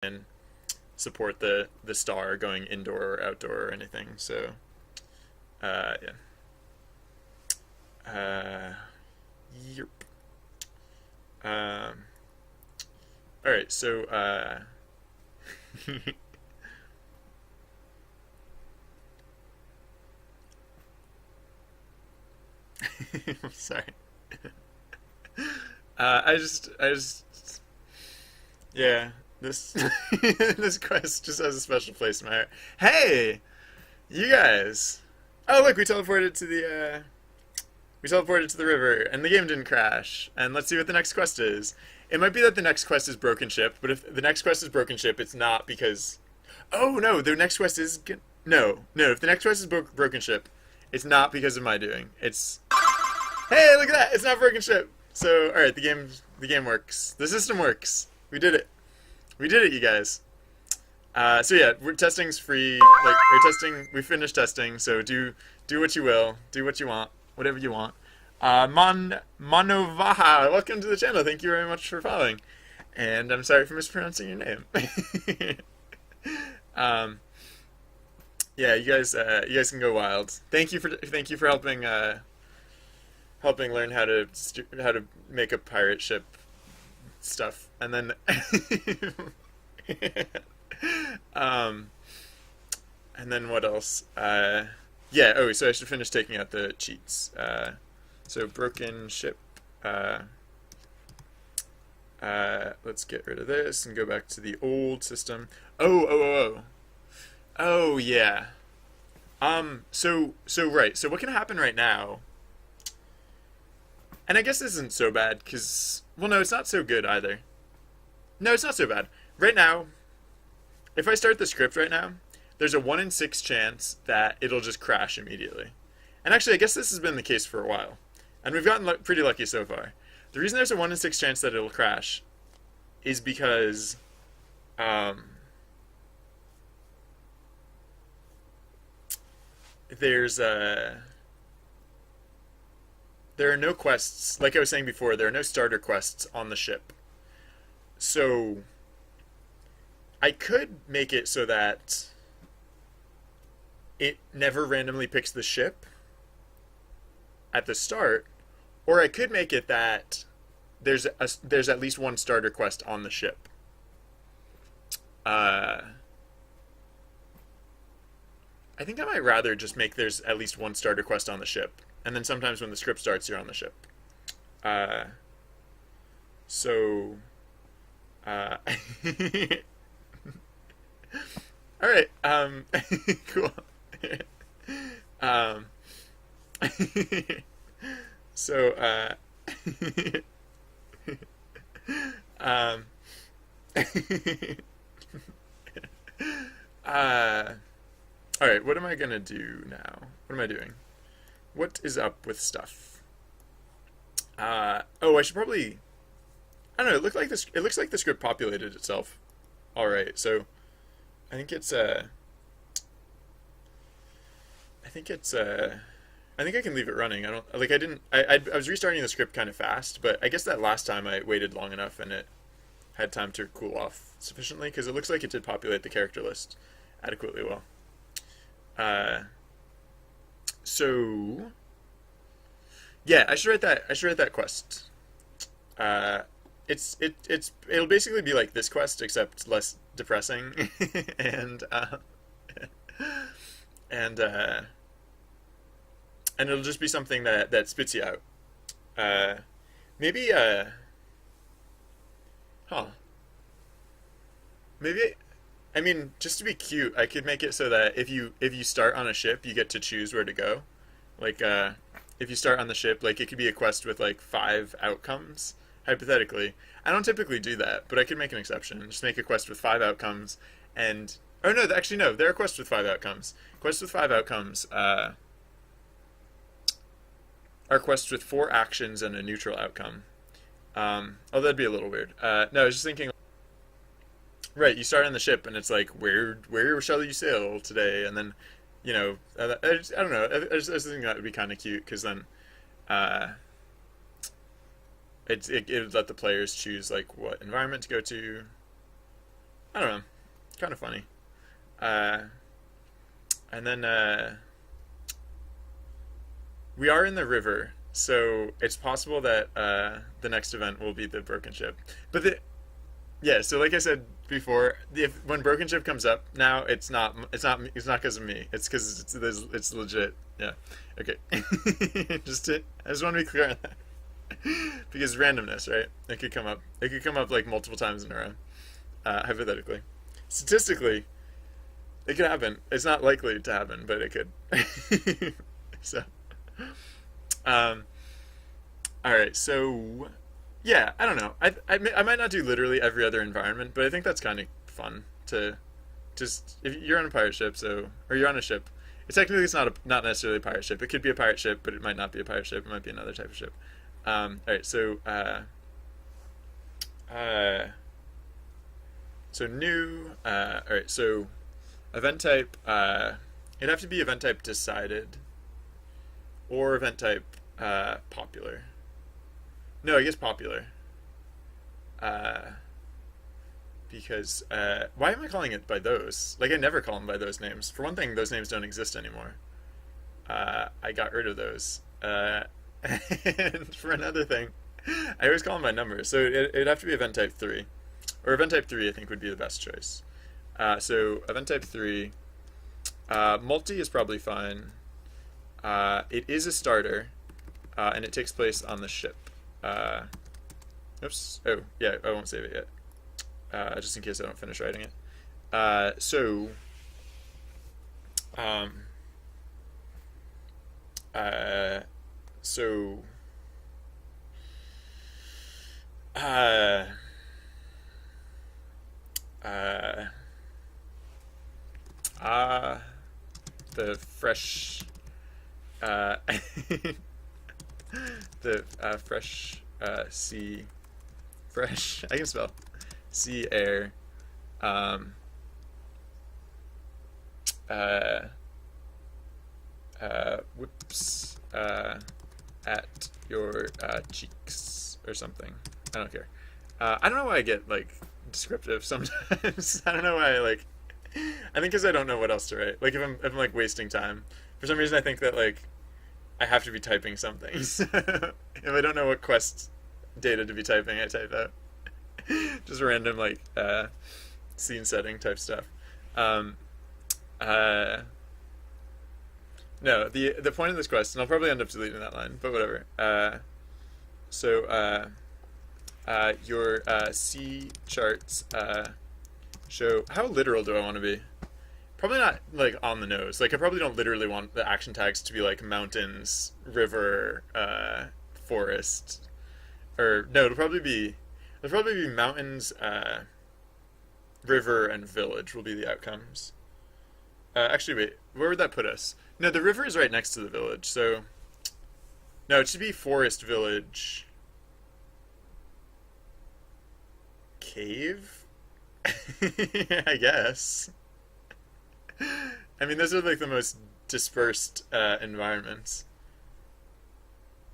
and support the star going indoor or outdoor or anything. So yeah. Yep. Um, all right. So I'm sorry. I just, yeah. This this quest just has a special place in my heart. Hey, you guys! Oh, look, we teleported to the river, and the game didn't crash. And let's see what the next quest is. It might be that the next quest is Broken Ship, but if the next quest is Broken Ship, it's not because. Oh no, the next quest is no, no. If the next quest is Broken Ship, it's not because of my doing. It's hey, look at that! It's not Broken Ship. So all right, the game works. The system works. We did it. We did it, you guys. So yeah, testing's free. Like we're testing. We finished testing. So do what you will. Do what you want. Whatever you want. Manovaha, welcome to the channel. Thank you very much for following. And I'm sorry for mispronouncing your name. um, yeah, you guys can go wild. Thank you for helping learn how to make a pirate ship stuff, and then um, and then what else? Yeah. Oh, so I should finish taking out the cheats. So broken ship. Uh, let's get rid of this and go back to the old system. Oh. Oh yeah. So right. So what can happen right now? And I guess this isn't so bad because well, no, it's not so good either. No, it's not so bad. Right now, if I start the script right now, there's a 1 in 6 chance that it'll just crash immediately. And actually, I guess this has been the case for a while. And we've gotten pretty lucky so far. The reason there's a 1 in 6 chance that it'll crash is because um, there's there are no quests. Like I was saying before, there are no starter quests on the ship. So I could make it so that it never randomly picks the ship at the start, or I could make it that there's at least one starter quest on the ship. Uh, I think I might rather just make there's at least one starter quest on the ship, and then sometimes when the script starts, you're on the ship. Uh, so, uh, all right, cool. um, so, um, uh, all right, what am I gonna do now? What am I doing? What is up with stuff? Oh, I should probably. I don't know. It looked like this. It looks like the script populated itself. All right, so I think it's. I think it's. I think I can leave it running. I don't like. I didn't. I was restarting the script kind of fast, but I guess that last time I waited long enough and it had time to cool off sufficiently because it looks like it did populate the character list adequately well. Uh, so yeah, I should write that. I should write that quest. Uh, it'll basically be like this quest except less depressing, and and uh, and it'll just be something that spits you out. Uh, maybe huh? Maybe I mean just to be cute, I could make it so that if you start on a ship, you get to choose where to go. Like if you start on the ship, like it could be a quest with like 5 outcomes hypothetically. I don't typically do that, but I could make an exception. Just make a quest with 5 outcomes, and oh no, actually no, there are quests with 5 outcomes. Quests with 5 outcomes are quests with 4 actions and a neutral outcome. Oh, that'd be a little weird. No, I was just thinking. Right, you start on the ship and it's like, where shall you sail today? And then, I don't know. I just think that would be kind of cute because then, uh, it would let the players choose like what environment to go to. I don't know, kind of funny. Uh, and then we are in the river, so it's possible that the next event will be the broken ship. But yeah, so like I said before, if when broken ship comes up now, it's not because of me. It's because it's legit. Yeah. Okay. I just want to be clear on that. Because randomness, right? It could come up. It could come up like multiple times in a row, hypothetically. Statistically, it could happen. It's not likely to happen, but it could. So, um, all right. So, yeah, I don't know. I might not do literally every other environment, but I think that's kind of fun to just if you're on a pirate ship, or you're on a ship. It's not necessarily a pirate ship. It could be a pirate ship, but it might not be a pirate ship. It might be another type of ship. All right, uh, so new. All right, so event type. It'd have to be event type decided or event type popular. No, I guess popular. Uh, because why am I calling it by those? Like I never call them by those names. For one thing, those names don't exist anymore. I got rid of those. And for another thing, I always call them by numbers. So it'd have to be event type 3. Or event type 3, I think, would be the best choice. So event type 3, multi is probably fine. It is a starter, and it takes place on the ship. Oops. Oh, yeah, I won't save it yet. Just in case I don't finish writing it. So, um, uh, so, uh, uh, uh, the fresh, uh, the fresh sea, fresh. I can spell sea air. Um, uh, Whoops. At your cheeks or something. I don't care. I don't know why I get like descriptive sometimes. I don't know why I like. I think because I don't know what else to write. Like if I'm like wasting time. For some reason, I think that like I have to be typing something. So if I don't know what quest data to be typing, I type out just random like scene setting type stuff. Um, uh, no, the point of this quest, and I'll probably end up deleting that line, but whatever. So your C charts show how literal do I want to be? Probably not like on the nose. Like I probably don't literally want the action tags to be like mountains, river, forest, or no. It'll probably be mountains, river, and village will be the outcomes. Actually, wait, where would that put us? No, the river is right next to the village, so no, it should be forest, village, cave. I guess. I mean, those are like the most dispersed environments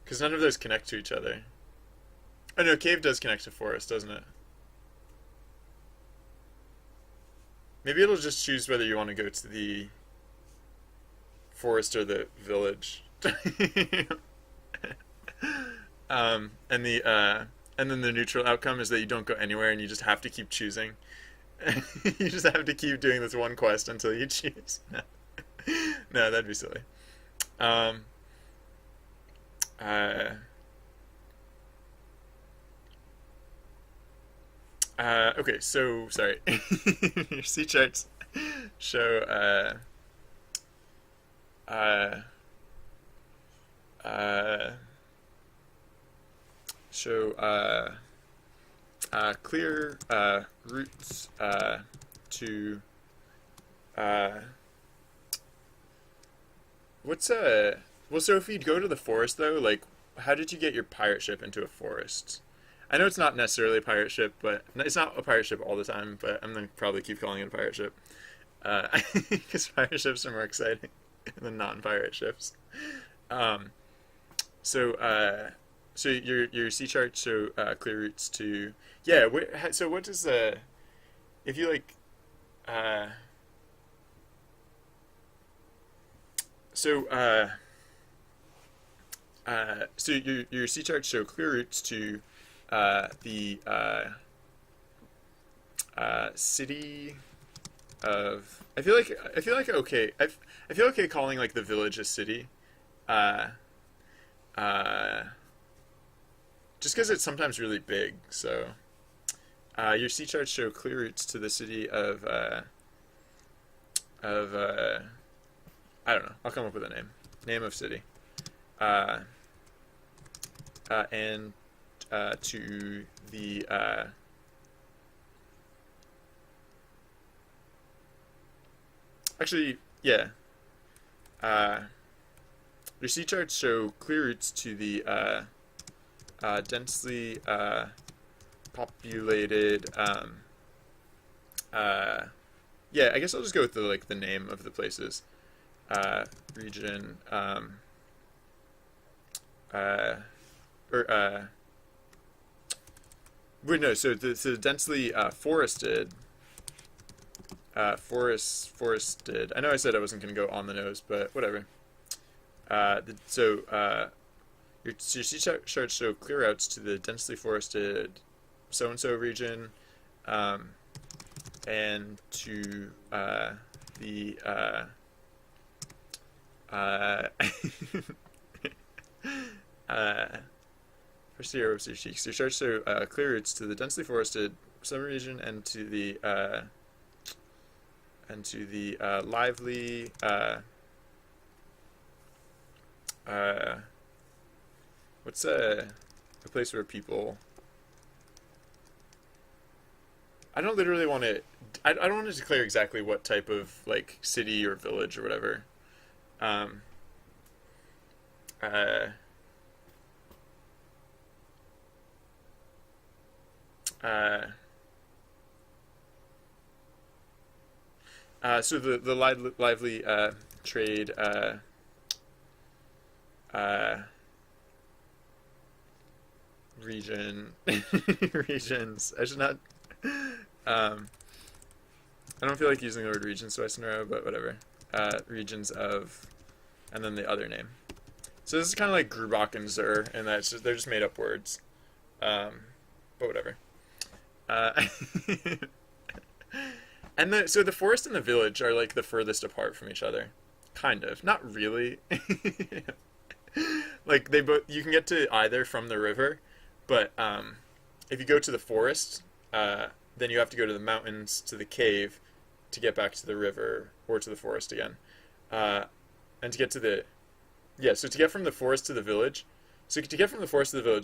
because none of those connect to each other. Oh no, cave does connect to forest, doesn't it? Maybe it'll just choose whether you want to go to the forest or the village. And then the neutral outcome is that you don't go anywhere and you just have to keep choosing. You just have to keep doing this one quest until you choose. No, that'd be silly. Um, uh, okay, so sorry. Your C charts show uh, uh, show clear routes to uh, what's well, so if you'd go to the forest though, like how did you get your pirate ship into a forest? I know it's not necessarily a pirate ship, but it's not a pirate ship all the time. But I'm gonna probably keep calling it a pirate ship because pirate ships are more exciting than non-pirate ships. Um, so your C chart show clear routes to yeah. So what is the if you like, uh, so so your C charts show clear routes to the city of. I feel okay calling like the village a city. Uh, uh, just because it's sometimes really big. So your C charts show clear routes to the city of I don't know. I'll come up with a name. Name of city. Uh, and to the actually, yeah. Uh, your C charts show clear routes to the densely populated. Uh, yeah, I guess I'll just go with the name of the places. Region. Uh, or wait, no. So the densely forested. Forested. I know I said I wasn't going to go on the nose, but whatever. Your C charts show clear routes to the densely forested so and so region, and to the uh, uh, for Sierra Webster Cheeks. Your charts show clear routes to the densely forested summer region and to the lively what's a place where people. I don't literally want to. I don't want to declare exactly what type of like city or village or whatever. Um, uh, uh, so the lively trade uh, region regions. I should not. I don't feel like using the word regions twice in a row, but whatever. Regions of, and then the other name. So this is kind of like Grubach and Zur, and they're just made up words. But whatever. Uh, so the forest and the village are like the furthest apart from each other, kind of. Not really. Like you can get to either from the river, but if you go to the forest, then you have to go to the mountains to the cave to get back to the river or to the forest again. And to get to the so to get from the forest to the village, you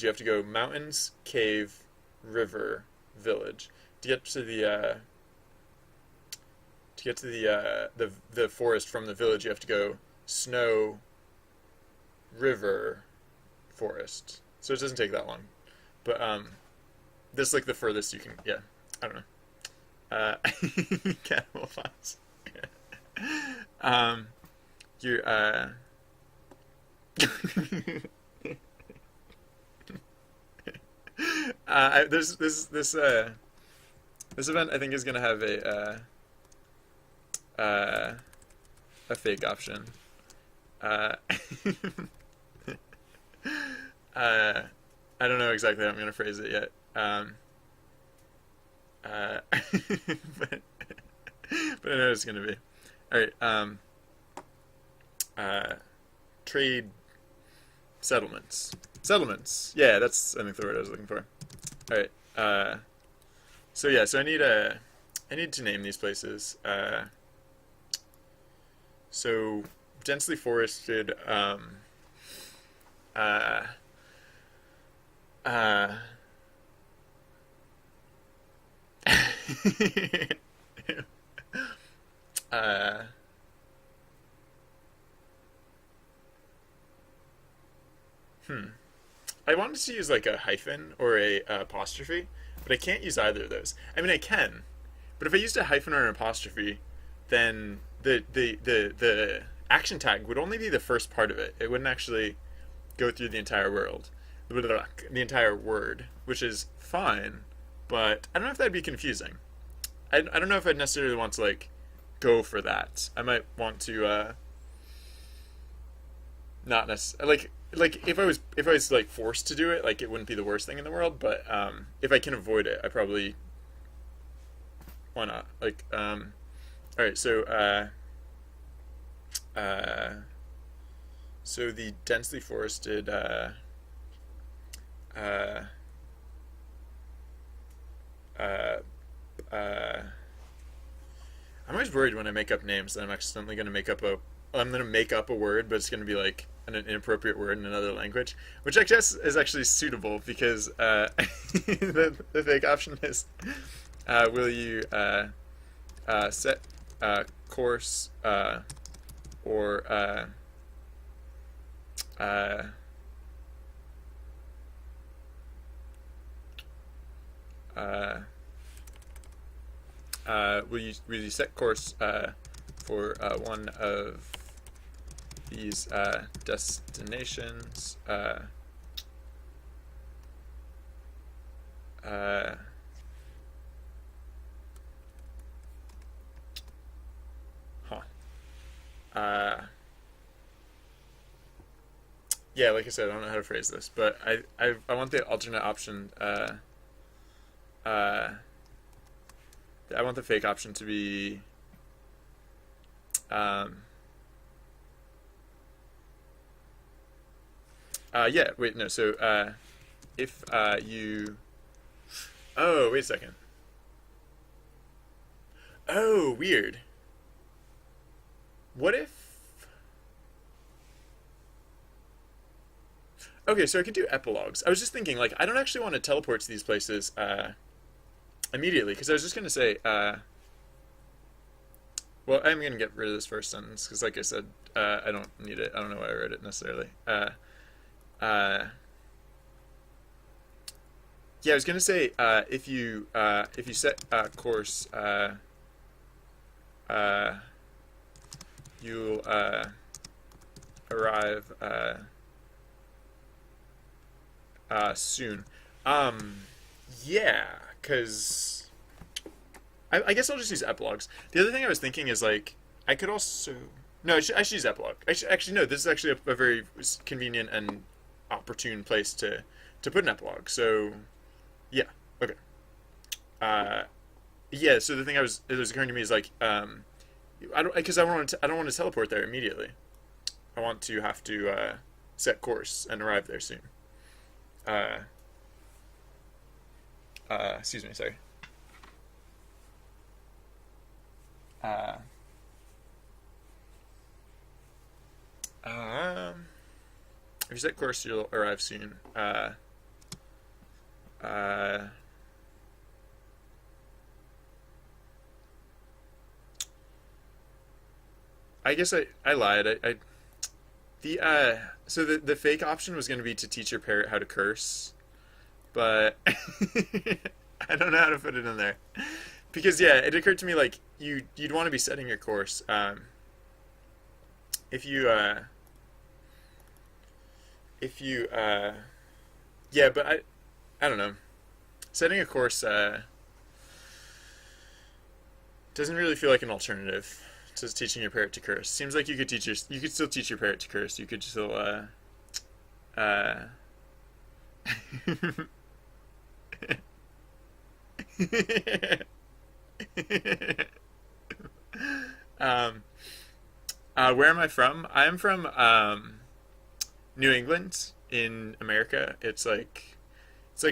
have to go mountains, cave, river, village. To get to the forest from the village, you have to go snow, river, forest. So it doesn't take that long. But this is like the furthest you can. Yeah, I don't know. Cannibal Fox. You're this event I think is gonna have a fake option. Uh, I don't know exactly how I'm gonna phrase it yet. But I know it's gonna be. All right. Trade settlements. Settlements. Yeah, that's I think the word I was looking for. All right. So I need to name these places. So densely forested. Uh, uh, uh, I wanted to use like a hyphen or a apostrophe, but I can't use either of those. I mean, I can, but if I used a hyphen or an apostrophe, then the action tag would only be the first part of it. It wouldn't actually go through the entire the entire word, which is fine, but I don't know if that'd be confusing. I don't know if I'd necessarily want to like go for that. I might want to not necessarily like if I was like forced to do it, like it wouldn't be the worst thing in the world. But if I can avoid it, I probably why not? Like all right, uh, so the densely forested uh, uh, uh, I'm always worried when I make up names that I'm accidentally going to make up a I'm going to make up a word, but it's going to be like an inappropriate word in another language, which I guess is actually suitable because the fake option is will you set course or uh, uh, will you set course for one of these destinations? Uh, huh. Uh, yeah, like I said, I don't know how to phrase this, but I want the alternate option. Uh, I want the fake option to be um, yeah, wait, no. So if you oh, wait a second. Oh, weird. What if okay, so I could do epilogues. I was just thinking, like, I don't actually want to teleport to these places immediately, because I was just going to say, well, I'm going to get rid of this first sentence, because, like I said, I don't need it. I don't know why I wrote it necessarily. Uh, yeah, I was going to say, if you set course, uh, you'll arrive soon. Um, yeah, because I guess I'll just use epilogues. The other thing I was thinking is like I could also no, I should use epilogue. Actually no, this is actually a very convenient and opportune place to put an epilogue. So yeah, okay. Uh, yeah. So the thing it was occurring to me is like I don't because I don't want to teleport there immediately. I want to have to set course and arrive there soon. Uh, excuse me, sorry. Uh, um, if you set course, you'll arrive soon. Uh, I guess I lied. The so the fake option was going to be to teach your parrot how to curse, but I don't know how to put it in there because yeah, it occurred to me like you'd want to be setting your course. If you if you yeah, but I don't know. Setting a course doesn't really feel like an alternative to teaching your parrot to curse. Seems like you could still teach your parrot to curse. You could still uh um where am I from? I'm from New England in America. It's like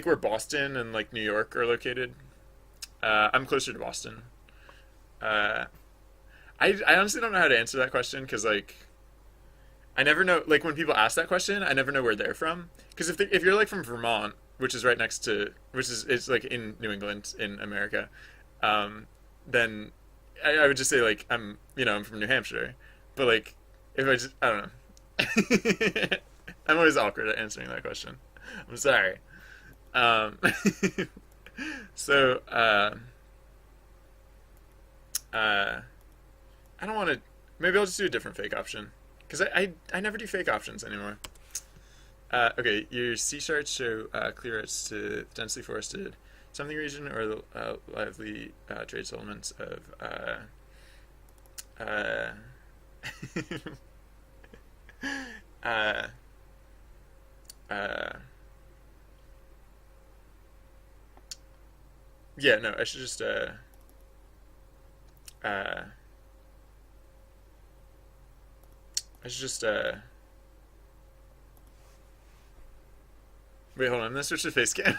where Boston and like New York are located. I'm closer to Boston. Uh, I honestly don't know how to answer that question because like I never know like when people ask that question I never know where they're from because if you're like from Vermont which is right next to which is it's like in New England in America um, then I would just say like I'm from New Hampshire but like if I don't know I'm always awkward at answering that question I'm sorry um, so uh, I don't want to. Maybe I'll just do a different fake option because I never do fake options anymore. Okay, your sea sharks show clear routes to densely forested something region or the lively trade settlements of uh, uh, uh, yeah, no, I should just uh, I should just wait, hold on. I'm gonna switch to face cam.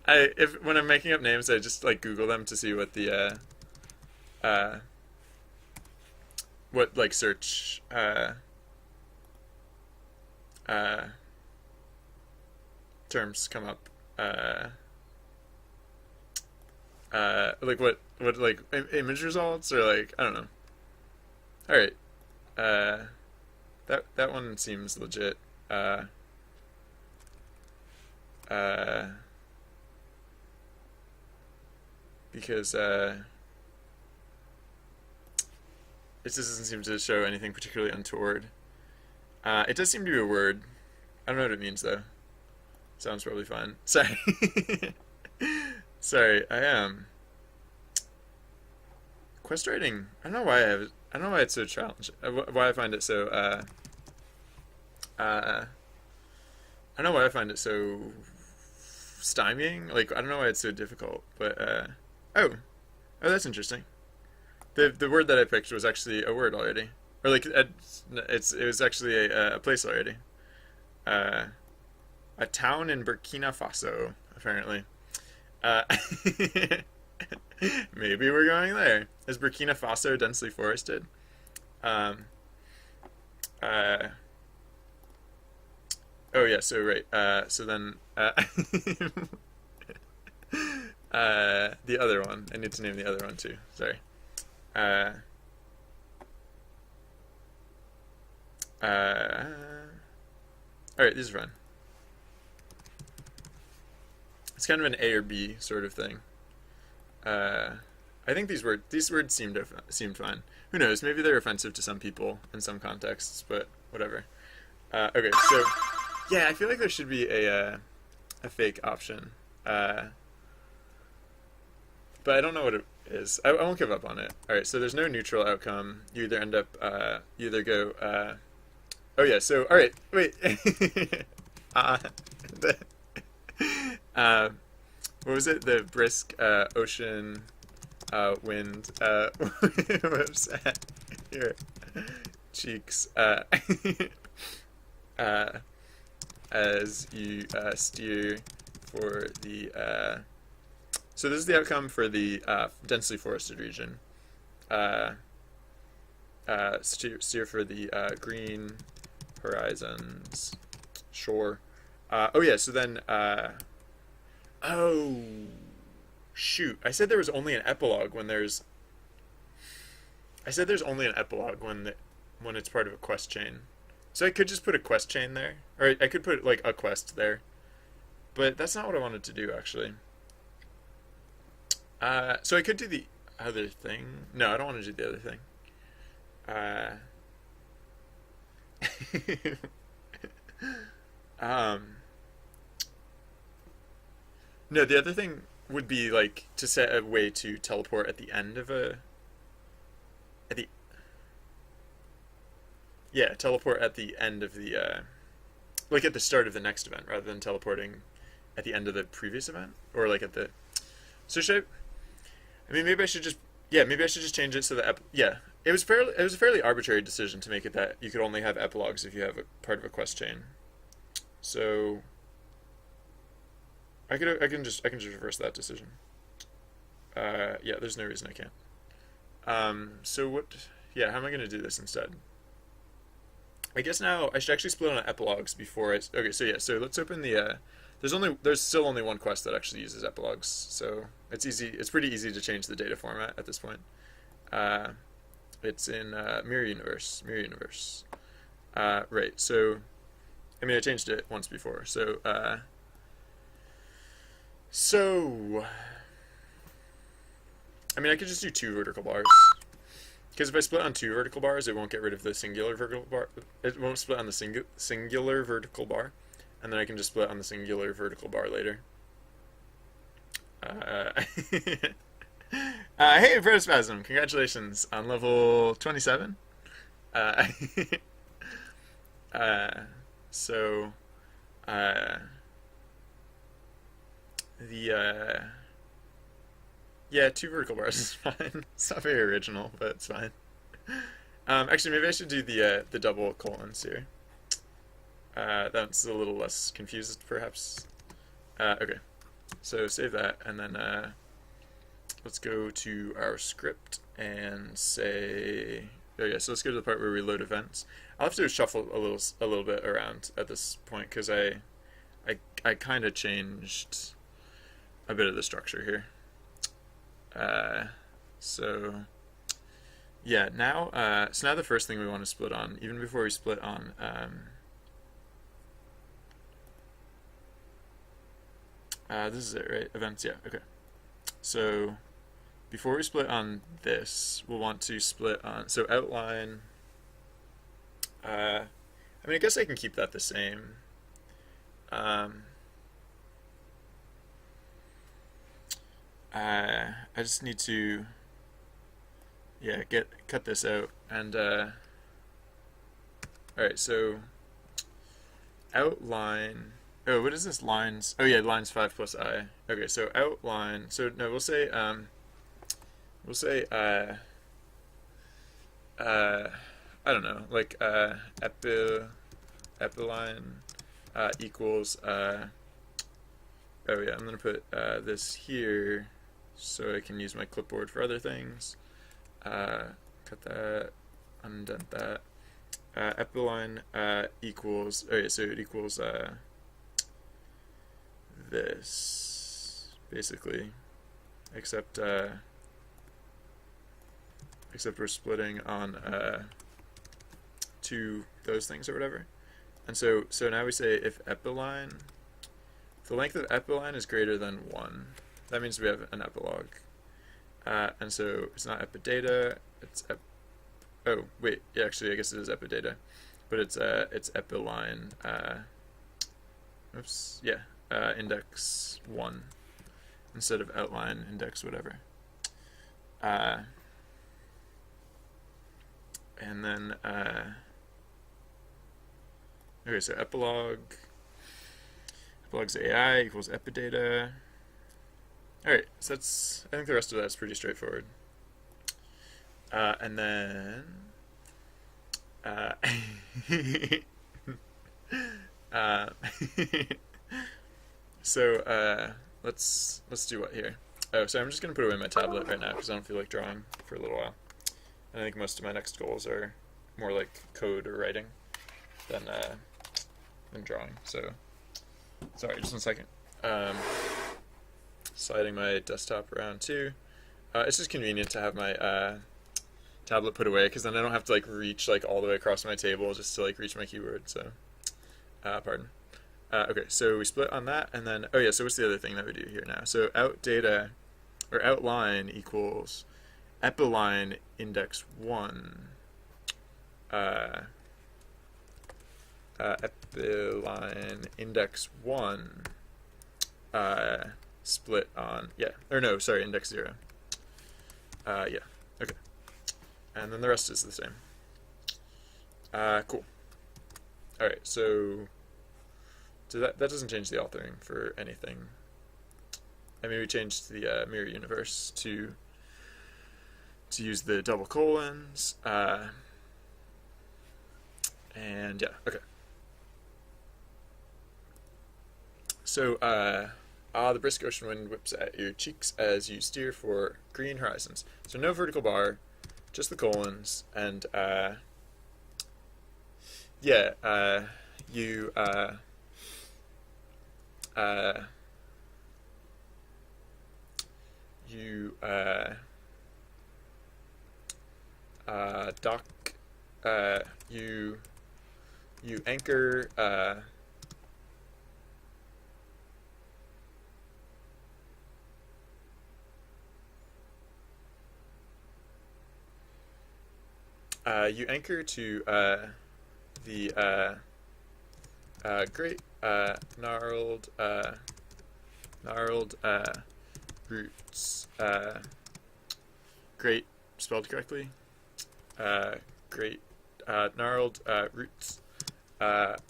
I if when I'm making up names, I just like Google them to see what the what like search uh terms come up. Like what like image results or like I don't know. All right. Uh, that one seems legit. Uh, uh, because it just doesn't seem to show anything particularly untoward. It does seem to be a word. I don't know what it means though. Sounds probably fine. Sorry. Sorry, I am. Quest writing. I don't know why I have. I don't know why it's so challenging. Why I find it so. I don't know why I find it so stymieing. Like I don't know why it's so difficult. But oh, oh, that's interesting. The word that I picked was actually a word already, or like it was actually a place already. Uh, a town in Burkina Faso, apparently. Uh, maybe we're going there. Is Burkina Faso densely forested? Um, uh, oh yeah, so right. So then, the other one. I need to name the other one too. Sorry. Uh, uh, all right, this is fun. It's kind of an A or B sort of thing. Uh, I think these words seemed fine. Who knows? Maybe they're offensive to some people in some contexts, but whatever. Okay, so yeah, I feel like there should be a fake option, but I don't know what it is. I won't give up on it. All right, so there's no neutral outcome. You either end up you either go. Oh yeah, so all right, wait. The, uh, what was it? The brisk ocean wind whips at your cheeks uh, as you steer for the. So this is the outcome for the densely forested region. Steer for the green horizons. Sure. Oh yeah. So then. Oh, shoot! I said there was only an epilogue when there's. I said there's only an epilogue when it's part of a quest chain. So I could just put a quest chain there, or I could put like a quest there, but that's not what I wanted to do actually. So I could do the other thing. No, I don't want to do the other thing. Um, no, the other thing would be like to set a way to teleport at the end of at the yeah, teleport at the end of the like at the start of the next event rather than teleporting at the end of the previous event or like at the so should I mean maybe I should just yeah, maybe I should just change it so that yeah, it was a fairly arbitrary decision to make it that you could only have epilogues if you have a part of a quest chain. So I can just reverse that decision. Yeah, there's no reason I can't. So what? Yeah, how am I gonna do this instead? I guess now I should actually split on epilogues before I. Okay, so yeah, so let's open the. There's still only one quest that actually uses epilogues, so it's easy. It's pretty easy to change the data format at this point. Uh, it's in Mirror Universe. Mirror Universe. Right. So, I mean, I changed it once before. So. So, I mean, I could just do two vertical bars. Because if I split on two vertical bars, it won't get rid of the singular vertical bar. It won't split on the singular vertical bar. And then I can just split on the singular vertical bar later. Uh, hey, Protospasm! Congratulations on level 27. Uh, uh, so, uh, the, yeah, 2 vertical bars is fine. It's not very original, but it's fine. Actually, maybe I should do the double colons here. That's a little less confused, perhaps. Okay, so save that, and then let's go to our script and say, oh yeah, so let's go to the part where we load events. I'll have to shuffle a little bit around at this point because I kind of changed a bit of the structure here. So yeah, now so now the first thing we want to split on, even before we split on this is it, right? Events, yeah, okay. So before we split on this, we'll want to split on, so outline, I mean, I guess I can keep that the same. I just need to, yeah, cut this out, and all right, so outline. Oh, what is this? Lines. Oh yeah, lines 5 plus I. Okay, so outline. So no, we'll say I don't know, like epiline equals oh yeah, I'm gonna put this here so I can use my clipboard for other things. Cut that, undent that. Epiline equals, oh yeah, so it equals this basically, except we're splitting on to those things or whatever. And so now we say if epiline, if the length of epiline is greater than 1, that means we have an epilogue. And so it's not epidata, it's oh wait, yeah, actually I guess it is epidata, but it's epiline oops, yeah, index 1 instead of outline index whatever. And then okay, so epilogue's AI equals epidata. Alright, so that's, I think the rest of that's pretty straightforward. And then so let's do what here? Oh, so I'm just gonna put away my tablet right now because I don't feel like drawing for a little while. I think most of my next goals are more like code or writing than drawing. So sorry, just 1 second. Sliding my desktop around too. It's just convenient to have my tablet put away because then I don't have to like reach like all the way across my table just to like reach my keyboard. So pardon. Okay, so we split on that, and then oh yeah, so what's the other thing that we do here now? So out data or outline equals epiline index 1. Epiline index 1 split on, yeah, or no, sorry, index 0. Yeah, okay. And then the rest is the same. Cool. Alright, so that doesn't change the authoring for anything. I mean, we changed the mirror universe to use the double colons, and yeah, okay. So, the brisk ocean wind whips at your cheeks as you steer for green horizons. So no vertical bar, just the colons, and yeah, you dock, you anchor, you anchor to the great gnarled roots. Great, spelled correctly. Great gnarled roots of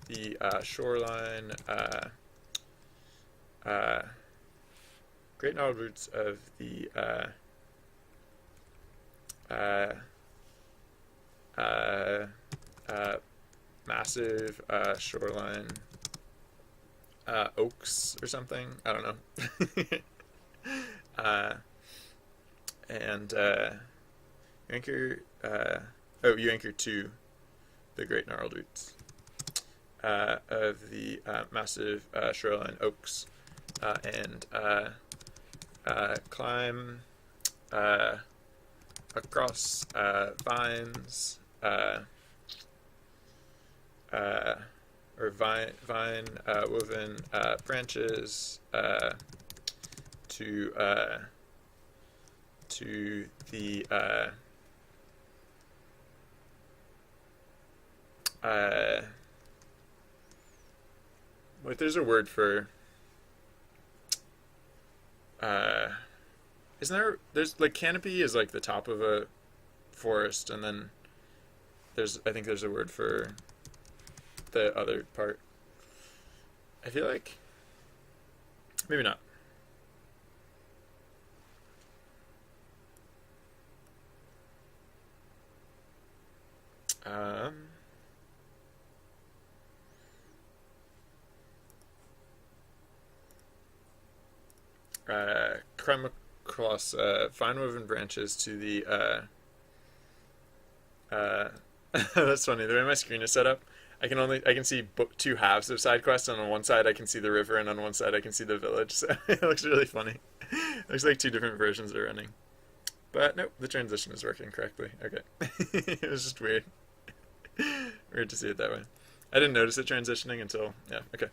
the shoreline. Great gnarled roots of the massive shoreline oaks or something. I don't know. And you anchor. You anchor to the great gnarled roots of the massive shoreline oaks, and climb across vines, or vine woven branches to the wait, there's a word for isn't there's like canopy is like the top of a forest, and then I think there's a word for the other part. I feel like maybe not. Climb across vine woven branches to the that's funny. The way my screen is set up, I can see two halves of side quests, and on one side I can see the river, and on one side I can see the village. So it looks really funny. It looks like two different versions are running. But nope, the transition is working correctly. Okay. It was just weird. Weird to see it that way. I didn't notice it transitioning until, yeah, okay.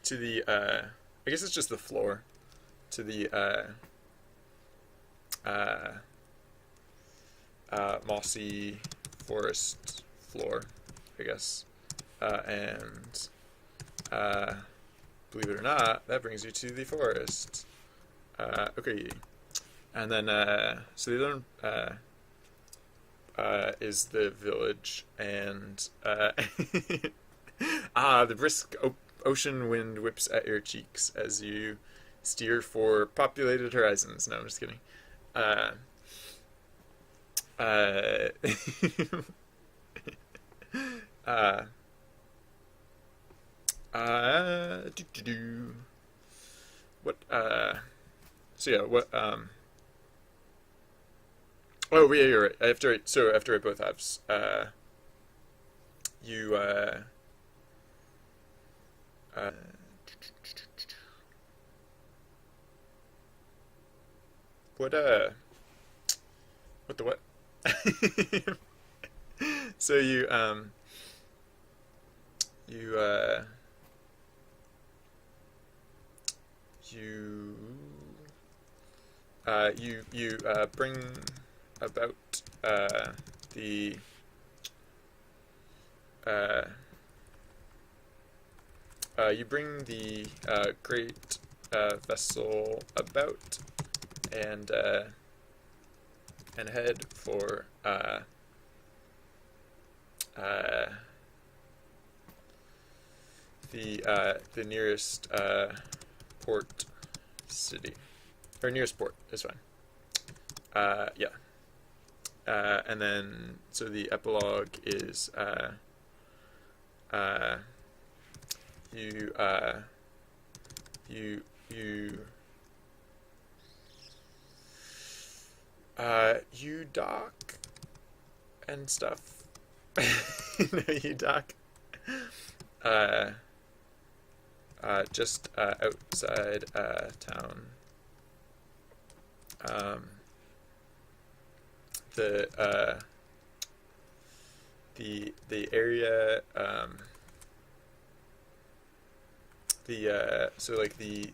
To the, I guess it's just the floor. To the, mossy forest floor, I guess. And, believe it or not, that brings you to the forest. Okay. And then, so the other one, is the village, and the brisk ocean wind whips at your cheeks as you steer for populated horizons. No, I'm just kidding. What? So yeah, what? Oh yeah, you're right. After I both halves, you uh, what what the what? So you you bring about the you bring the great vessel about, and head for the nearest port city, or nearest port is fine. Yeah. And then, so the epilogue is you you dock and stuff. No, you dock just outside town. The area, so like the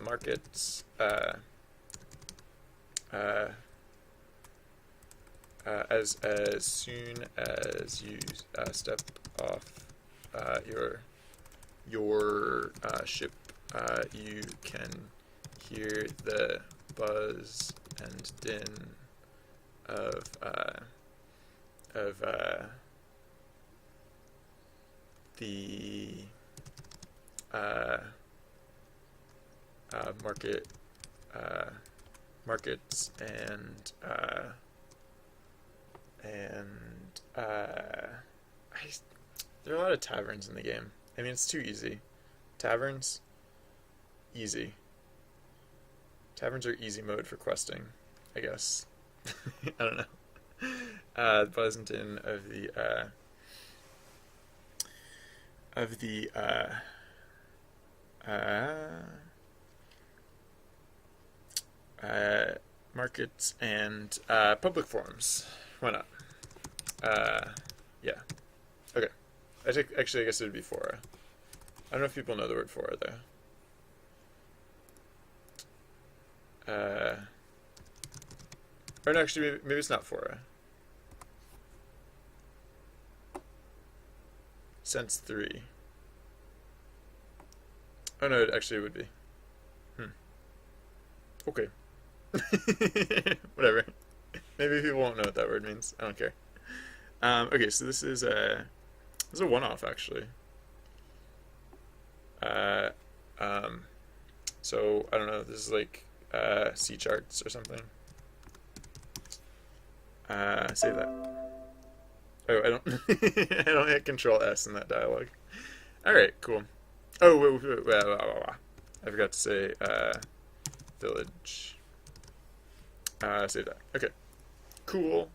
markets, as soon as you step off your your ship. You can hear the buzz and din of the markets there are a lot of taverns in the game. I mean, it's too easy. Taverns, easy. Taverns are easy mode for questing, I guess. I don't know. Buzz and din of the markets and public forums. Why not? Yeah. Okay. Actually, I guess it would be fora. I don't know if people know the word fora, though. Or no, actually, maybe it's not fora. Sense 3. Oh no, actually it would be. Okay. Whatever. Maybe people won't know what that word means. I don't care. Okay, so this is a one-off, actually. So I don't know. This is like C charts or something. Save that. Oh, I don't. I don't hit Control S in that dialogue. All right, cool. Oh, wait. I forgot to say village. Save that. Okay. Cool.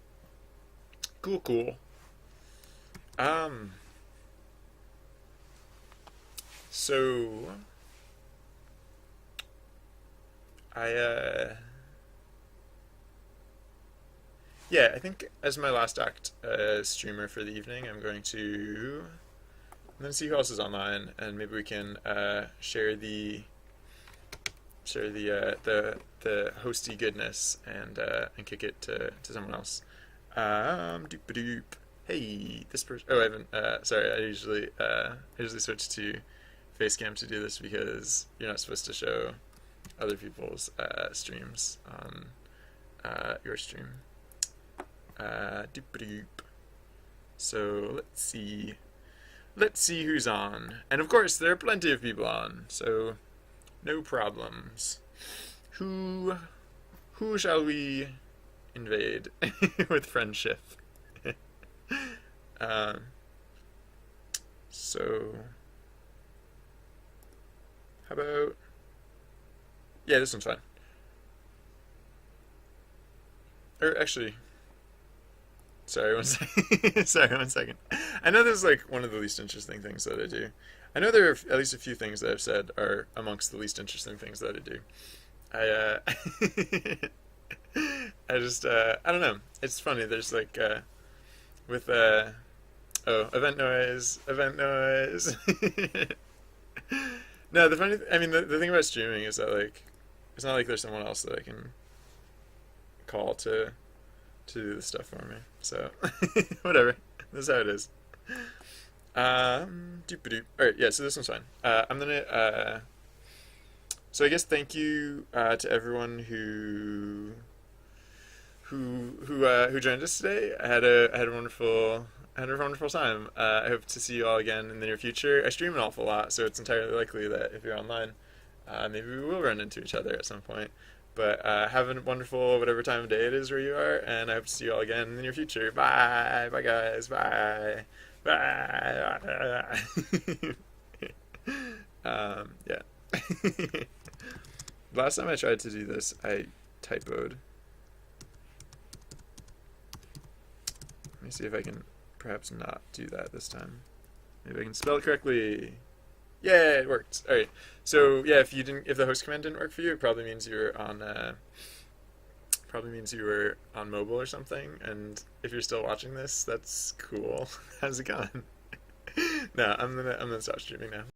So yeah, I think as my last act as streamer for the evening, I'm going to see who else is online, and maybe we can share the hosty goodness and kick it to someone else. Doop-a-doop. Hey, this person. Oh, I haven't. Sorry, I usually switch to Facecam to do this because you're not supposed to show other people's streams on your stream. Doop-a-doop. So let's see who's on, and of course there are plenty of people on, so no problems. Who shall we invade with friendship? So how about, yeah, this one's fine. Or actually, sorry, one second. Sorry, 1 second. I know this is like one of the least interesting things that I do. I know there are at least a few things that I've said are amongst the least interesting things that I do. I just I don't know. It's funny. There's like with event noise. No, I mean the thing about streaming is that like it's not like there's someone else that I can call to do the stuff for me. So whatever. This is how it is. Doop-a-doop. Alright, yeah, so this one's fine. I'm gonna so I guess thank you to everyone who joined us today. I had a wonderful time. I hope to see you all again in the near future. I stream an awful lot, so it's entirely likely that if you're online, maybe we will run into each other at some point. But have a wonderful whatever time of day it is where you are, and I hope to see you all again in the near future. Bye guys. Bye. Yeah. Last time I tried to do this, I typoed. Let me see if I can perhaps not do that this time. Maybe I can spell it correctly. Yeah, it worked. All right. So yeah, if the host command didn't work for you, it probably means you were on mobile or something. And if you're still watching this, that's cool. How's it going? No, I'm gonna stop streaming now.